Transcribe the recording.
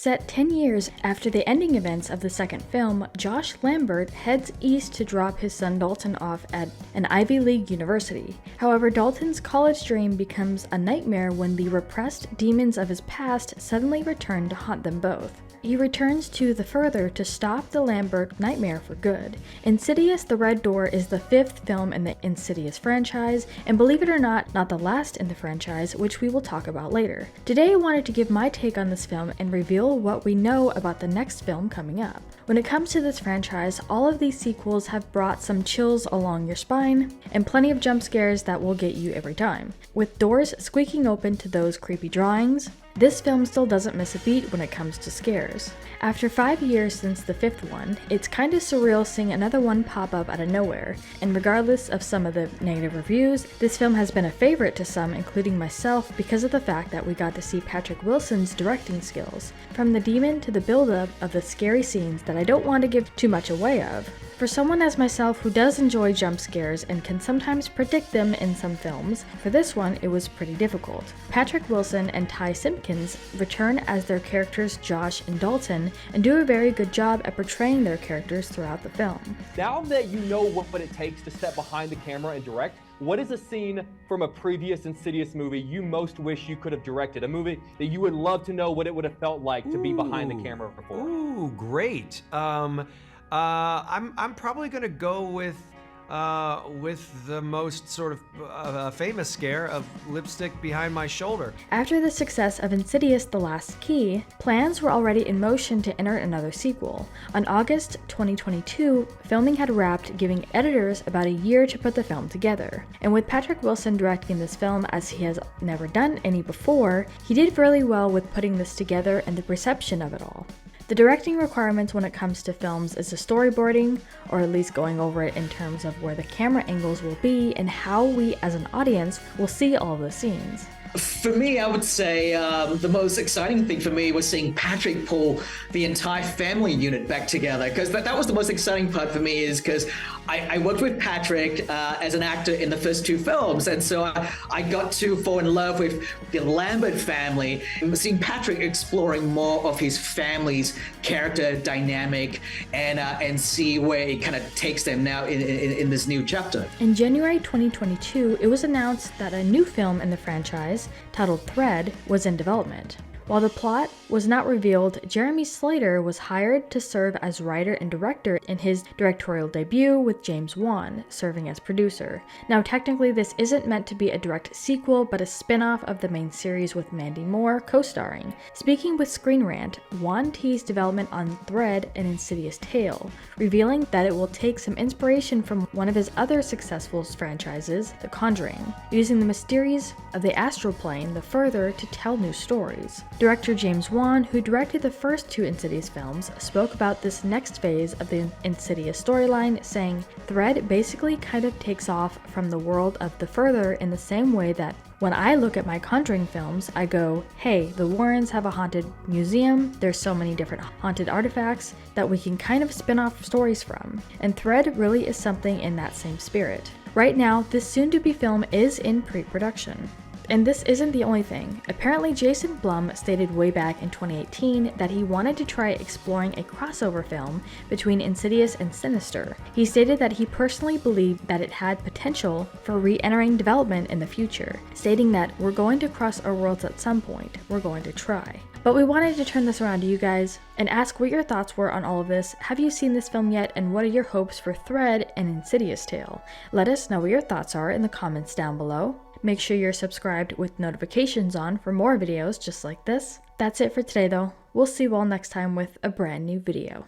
Set 10 years after the ending events of the second film, Josh Lambert heads east to drop his son Dalton off at an Ivy League university. However, Dalton's college dream becomes a nightmare when the repressed demons of his past suddenly return to haunt them both. He returns to the Further to stop the Lambert nightmare for good. Insidious: The Red Door is the 5th film in the Insidious franchise, and believe it or not the last in the franchise, which we will talk about later. Today I wanted to give my take on this film and reveal what we know about the next film coming up. When it comes to this franchise, all of these sequels have brought some chills along your spine, and plenty of jump scares that will get you every time. With doors squeaking open to those creepy drawings, this film still doesn't miss a beat when it comes to scares. After 5 years since the 5th one, it's kinda surreal seeing another one pop up out of nowhere, and regardless of some of the negative reviews, this film has been a favorite to some, including myself, because of the fact that we got to see Patrick Wilson's directing skills, from the demon to the build-up of the scary scenes that I don't want to give too much away of. For someone as myself who does enjoy jump scares and can sometimes predict them in some films, for this one it was pretty difficult. Patrick Wilson and Ty Simpkins return as their characters Josh and Dalton and do a very good job at portraying their characters throughout the film. Now that you know what it takes to step behind the camera and direct, what is a scene from a previous Insidious movie you most wish you could have directed? A movie that you would love to know what it would have felt like to be behind the camera for? Ooh, great. I'm probably gonna go with the most sort of famous scare of lipstick behind my shoulder. After the success of Insidious: The Last Key, plans were already in motion to enter another sequel. On August 2022, filming had wrapped, giving editors about a year to put the film together. And with Patrick Wilson directing this film as he has never done any before, he did fairly well with putting this together and the reception of it all. The directing requirements when it comes to films is the storyboarding, or at least going over it in terms of where the camera angles will be and how we as an audience will see all the scenes. For me, I would say the most exciting thing for me was seeing Patrick pull the entire family unit back together, because that was the most exciting part for me, is because I worked with Patrick as an actor in the first 2 films, and so I got to fall in love with the Lambert family, seeing Patrick exploring more of his family's character dynamic and see where it kind of takes them now in this new chapter. In January 2022, it was announced that a new film in the franchise, titled 𝘧𝘠𝘪𝘵, was in development. While the plot was not revealed, Jeremy Slater was hired to serve as writer and director in his directorial debut, with James Wan serving as producer. Now technically this isn't meant to be a direct sequel, but a spin-off of the main series, with Mandy Moore co-starring. Speaking with Screen Rant, Wan teased development on 𝘧𝘠, an Insidious tale, revealing that it will take some inspiration from one of his other successful franchises, The Conjuring, using the mysteries of the astral plane, the Further, to tell new stories. Director James Wan, who directed the first 2 Insidious films, spoke about this next phase of the Insidious storyline, saying, 𝘧𝘠 basically kind of takes off from the world of the Further in the same way that when I look at my Conjuring films, I go, hey, the Warrens have a haunted museum, there's so many different haunted artifacts that we can kind of spin off stories from. And 𝘧𝘠 really is something in that same spirit. Right now, this soon-to-be film is in pre-production. And this isn't the only thing. Apparently Jason Blum stated way back in 2018 that he wanted to try exploring a crossover film between Insidious and Sinister. He stated that he personally believed that it had potential for re-entering development in the future, stating that we're going to cross our worlds at some point, we're going to try. But we wanted to turn this around to you guys and ask what your thoughts were on all of this. Have you seen this film yet, and what are your hopes for 𝘧𝘠 and Insidious tale? Let us know what your thoughts are in the comments down below. Make sure you're subscribed with notifications on for more videos just like this. That's it for today though. We'll see you all next time with a brand new video.